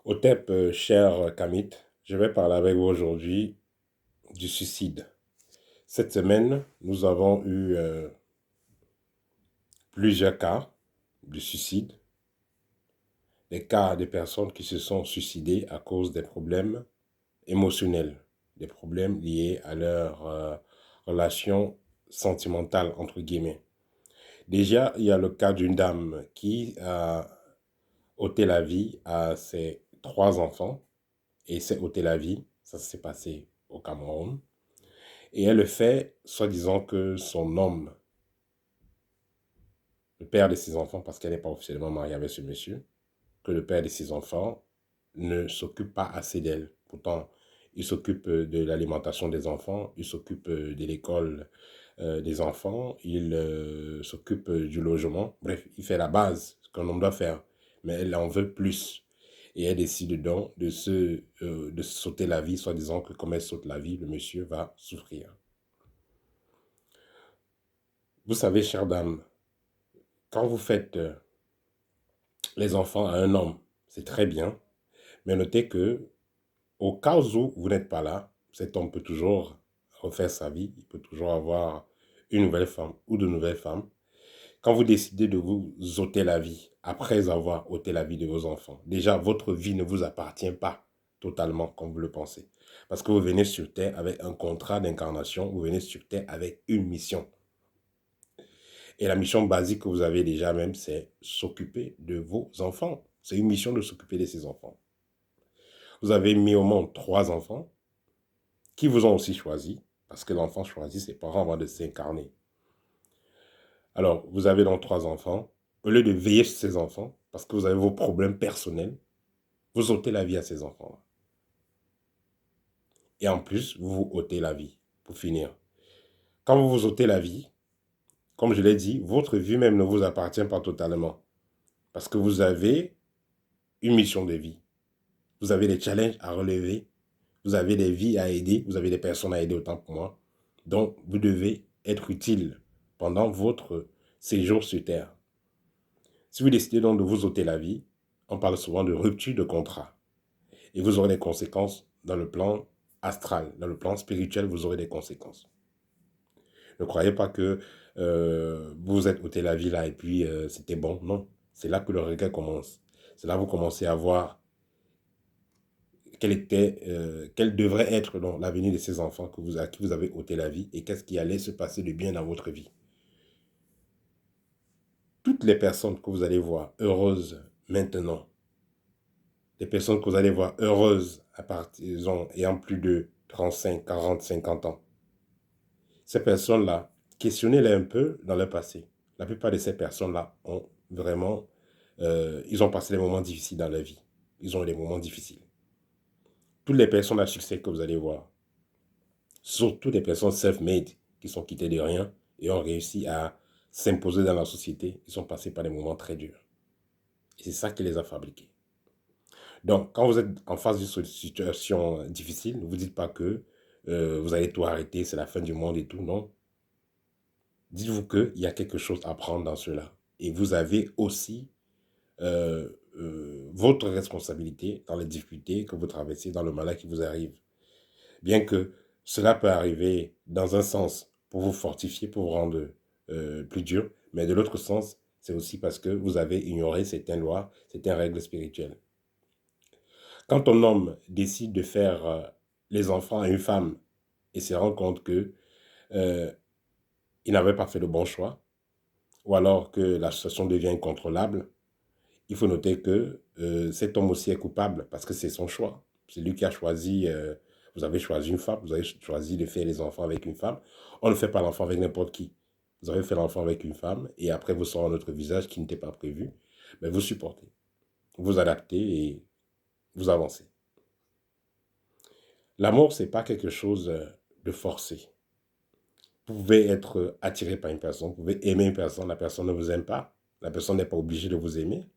Otep, cher Kamit, je vais parler avec vous aujourd'hui du suicide. Cette semaine, nous avons eu plusieurs cas de suicide, des cas de personnes qui se sont suicidées à cause des problèmes émotionnels, des problèmes liés à leur relation sentimentale, entre guillemets. Déjà, il y a le cas d'une dame qui a ôté la vie à ses 3 enfants, et s'est ôté la vie, ça s'est passé au Cameroun. Et elle le fait, soi-disant que son homme, le père de ses enfants, parce qu'elle n'est pas officiellement mariée avec ce monsieur, que le père de ses enfants ne s'occupe pas assez d'elle. Pourtant, il s'occupe de l'alimentation des enfants, il s'occupe de l'école des enfants, il s'occupe du logement. Bref, il fait la base, ce qu'un homme doit faire. Mais elle en veut plus. Et elle décide donc de sauter la vie, soi-disant que comme elle saute la vie, le monsieur va souffrir. Vous savez, chère dame, quand vous faites les enfants à un homme, c'est très bien, mais notez que au cas où vous n'êtes pas là, cet homme peut toujours refaire sa vie, il peut toujours avoir une nouvelle femme ou de nouvelles femmes. Quand vous décidez de vous ôter la vie, après avoir ôté la vie de vos enfants, déjà votre vie ne vous appartient pas totalement comme vous le pensez. Parce que vous venez sur Terre avec un contrat d'incarnation, vous venez sur Terre avec une mission. Et la mission basique que vous avez déjà même, c'est s'occuper de vos enfants. C'est une mission de s'occuper de ces enfants. Vous avez mis au monde 3 enfants qui vous ont aussi choisi, parce que l'enfant choisit ses parents avant de s'incarner. Alors, vous avez donc 3 enfants. Au lieu de veiller sur ces enfants, parce que vous avez vos problèmes personnels, vous ôtez la vie à ces enfants-là. Et en plus, vous vous ôtez la vie, pour finir. Quand vous vous ôtez la vie, comme je l'ai dit, votre vie même ne vous appartient pas totalement. Parce que vous avez une mission de vie. Vous avez des challenges à relever. Vous avez des vies à aider. Vous avez des personnes à aider autant que moi. Donc, vous devez être utile pendant votre séjour sur Terre. Si vous décidez donc de vous ôter la vie, on parle souvent de rupture de contrat. Et vous aurez des conséquences dans le plan astral. Dans le plan spirituel, vous aurez des conséquences. Ne croyez pas que vous vous êtes ôté la vie là et puis c'était bon. Non, c'est là que le regret commence. C'est là que vous commencez à voir quel devrait être l'avenir de ces enfants à qui vous avez ôté la vie et qu'est-ce qui allait se passer de bien dans votre vie. Toutes les personnes que vous allez voir heureuses maintenant, les personnes que vous allez voir heureuses à partir, ayant plus de 35, 40, 50 ans, ces personnes-là, questionnez-les un peu dans le passé. La plupart de ces personnes-là ont vraiment, ils ont passé des moments difficiles dans leur vie. Ils ont eu des moments difficiles. Toutes les personnes à succès que vous allez voir, surtout des personnes self-made qui sont quittées de rien et ont réussi à s'imposer dans la société, ils sont passés par des moments très durs. Et c'est ça qui les a fabriqués. Donc, quand vous êtes en face d'une situation difficile, ne vous dites pas que vous allez tout arrêter, c'est la fin du monde et tout. Non. Dites-vous qu'il y a quelque chose à prendre dans cela. Et vous avez aussi votre responsabilité dans les difficultés que vous traversez, dans le malheur qui vous arrive. Bien que cela peut arriver dans un sens pour vous fortifier, pour vous rendre plus dur, mais de l'autre sens, c'est aussi parce que vous avez ignoré certaines lois, certaines règles spirituelles. Quand un homme décide de faire les enfants à une femme et se rend compte que euh, il n'avait pas fait le bon choix, ou alors que la situation devient incontrôlable, il faut noter que cet homme aussi est coupable parce que c'est son choix. C'est lui qui a choisi, vous avez choisi une femme, vous avez choisi de faire les enfants avec une femme. On ne fait pas l'enfant avec n'importe qui. Vous avez fait l'enfant avec une femme et après vous sort un autre visage qui n'était pas prévu. Mais vous supportez, vous adaptez et vous avancez. L'amour, ce n'est pas quelque chose de forcé. Vous pouvez être attiré par une personne, vous pouvez aimer une personne, la personne ne vous aime pas, la personne n'est pas obligée de vous aimer.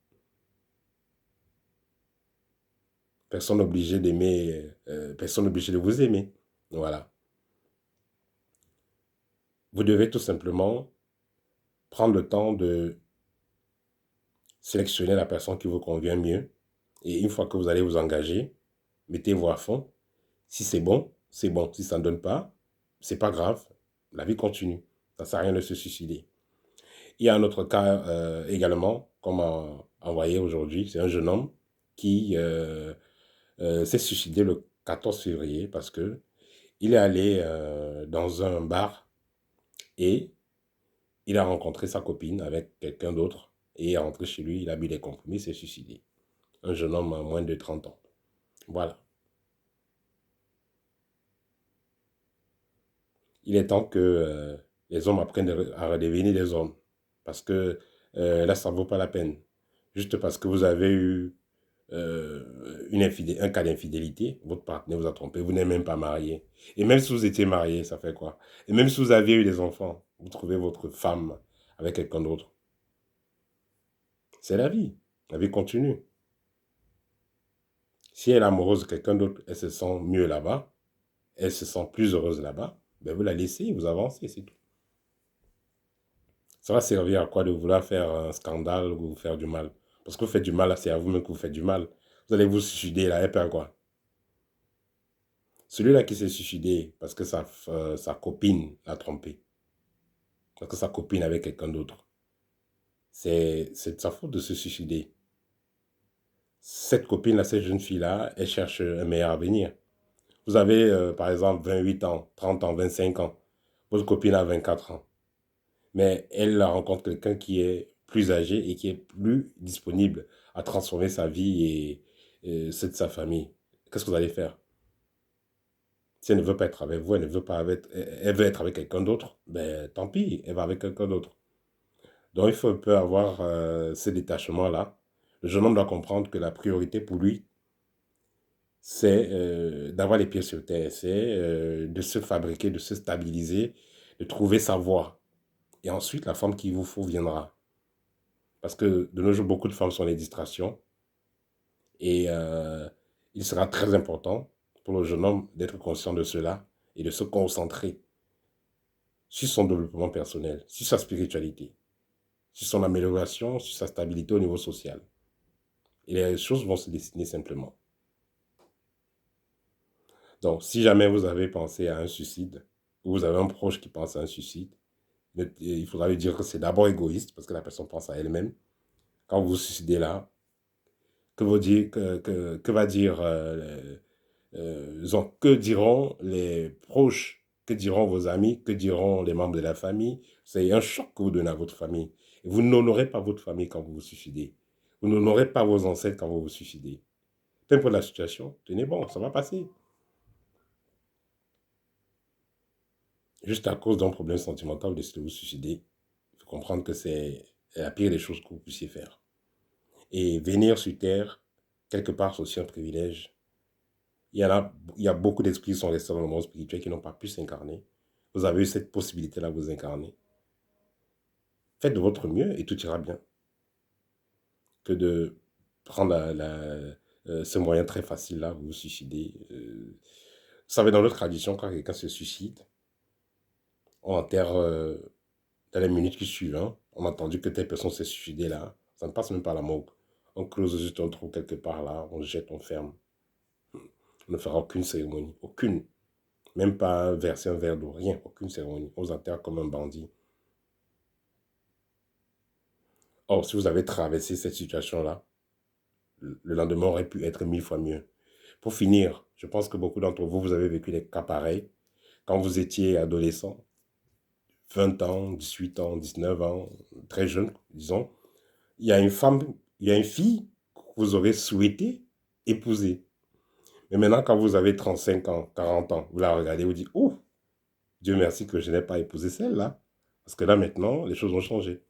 Personne n'est obligé d'aimer, personne n'est obligé de vous aimer. Voilà. Vous devez tout simplement prendre le temps de sélectionner la personne qui vous convient mieux Et une fois que vous allez vous engager, mettez-vous à fond. Si c'est bon, c'est bon. Si ça ne donne pas, c'est pas grave. La vie continue. Ça ne sert à rien de se suicider. Il y a un autre cas également, comme envoyé aujourd'hui. C'est un jeune homme qui s'est suicidé le 14 février parce que il est allé dans un bar et il a rencontré sa copine avec quelqu'un d'autre et il est rentré chez lui, il a bu des compromis, il s'est suicidé. Un jeune homme à moins de 30 ans. Voilà. Il est temps que les hommes apprennent à redevenir des hommes. Parce que là, ça ne vaut pas la peine. Juste parce que vous avez eu un cas d'infidélité, votre partenaire vous a trompé, vous n'êtes même pas marié. Et même si vous étiez marié, ça fait quoi? Et même si vous aviez eu des enfants, vous trouvez votre femme avec quelqu'un d'autre. C'est la vie. La vie continue. Si elle est amoureuse de quelqu'un d'autre, elle se sent mieux là-bas, elle se sent plus heureuse là-bas, ben vous la laissez, vous avancez, c'est tout. Ça va servir à quoi de vouloir faire un scandale ou faire du mal? Parce que vous faites du mal, c'est à vous-même que vous faites du mal. Vous allez vous suicider là, et perd quoi? Celui-là qui s'est suicidé parce que sa copine l'a trompé, parce que sa copine avec quelqu'un d'autre, c'est de sa faute de se suicider. Cette copine-là, cette jeune fille-là, elle cherche un meilleur avenir. Vous avez, par exemple, 28 ans, 30 ans, 25 ans. Votre copine a 24 ans. Mais elle rencontre quelqu'un qui est plus âgé et qui est plus disponible à transformer sa vie et celle de sa famille. Qu'est-ce que vous allez faire? Si elle ne veut pas être avec vous, elle veut être avec quelqu'un d'autre, ben tant pis, elle va avec quelqu'un d'autre. Donc il faut un peu avoir ce détachement-là. Le jeune homme doit comprendre que la priorité pour lui, c'est d'avoir les pieds sur terre, c'est de se fabriquer, de se stabiliser, de trouver sa voie. Et ensuite, la femme qu'il vous faut viendra. Parce que de nos jours, beaucoup de femmes sont des distractions. Et il sera très important pour le jeune homme d'être conscient de cela et de se concentrer sur son développement personnel, sur sa spiritualité, sur son amélioration, sur sa stabilité au niveau social. Et les choses vont se dessiner simplement. Donc, si jamais vous avez pensé à un suicide, ou vous avez un proche qui pense à un suicide, il faudra lui dire que c'est d'abord égoïste, parce que la personne pense à elle-même. Quand vous vous suicidez là, que va dire que diront les proches, que diront vos amis, que diront les membres de la famille? C'est un choc que vous donnez à votre famille. Et vous n'honorez pas votre famille quand vous vous suicidez. Vous n'honorez pas vos ancêtres quand vous vous suicidez. Peu importe la situation, tenez bon, ça va passer. Juste à cause d'un problème sentimental, vous décidez de vous suicider. Il faut comprendre que c'est la pire des choses que vous puissiez faire. Et venir sur Terre, quelque part, c'est aussi un privilège. Il y a beaucoup d'esprits qui sont restés dans le monde spirituel qui n'ont pas pu s'incarner. Vous avez eu cette possibilité-là de vous incarner. Faites de votre mieux et tout ira bien. Que de prendre ce moyen très facile-là, vous vous suicider. Vous savez, dans notre tradition, quand quelqu'un se suicide, on enterre dans les minutes qui suivent. Hein, on a entendu que telle personne s'est suicidée là. Ça ne passe même pas à la morgue. On close juste un trou quelque part là, on jette, on ferme. On ne fera aucune cérémonie. Aucune. Même pas verser un verre d'eau. Rien. Aucune cérémonie. On vous enterre comme un bandit. Or, si vous avez traversé cette situation-là, le lendemain aurait pu être 1000 fois mieux. Pour finir, je pense que beaucoup d'entre vous, vous avez vécu des cas pareils. Quand vous étiez adolescent, 20 ans, 18 ans, 19 ans, très jeune, disons, il y a une femme, il y a une fille que vous aurez souhaité épouser. Mais maintenant, quand vous avez 35 ans, 40 ans, vous la regardez, vous dites, oh, Dieu merci que je n'ai pas épousé celle-là. Parce que là, maintenant, les choses ont changé.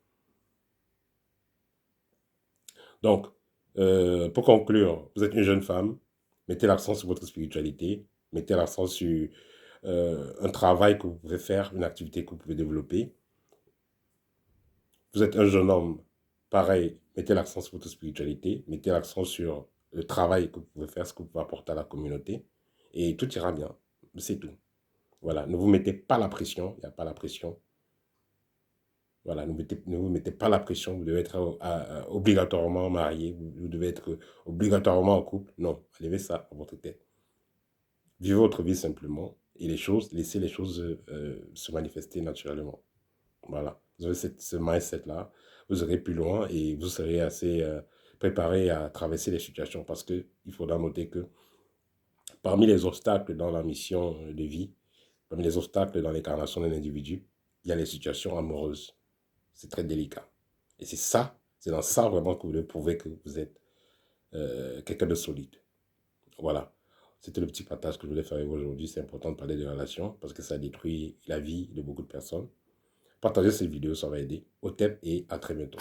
Donc, pour conclure, vous êtes une jeune femme, mettez l'accent sur votre spiritualité, mettez l'accent sur un travail que vous pouvez faire, une activité que vous pouvez développer. Vous êtes un jeune homme, pareil, mettez l'accent sur votre spiritualité, mettez l'accent sur le travail que vous pouvez faire, ce que vous pouvez apporter à la communauté, et tout ira bien. C'est tout. Voilà, ne vous mettez pas la pression, il n'y a pas la pression. Voilà, ne vous mettez pas la pression, vous devez être obligatoirement marié, vous devez être obligatoirement en couple. Non, enlevez ça à votre tête. Vivez votre vie simplement et laissez les choses se manifester naturellement. Voilà, vous avez ce mindset-là, vous irez plus loin et vous serez assez préparé à traverser les situations parce qu'il faudra noter que parmi les obstacles dans la mission de vie, parmi les obstacles dans l'incarnation d'un individu, il y a les situations amoureuses. C'est très délicat. Et c'est dans ça vraiment que vous devez prouver que vous êtes quelqu'un de solide. Voilà. C'était le petit partage que je voulais faire avec vous aujourd'hui. C'est important de parler de relations parce que ça détruit la vie de beaucoup de personnes. Partagez cette vidéo, ça va aider. Au thème et à très bientôt.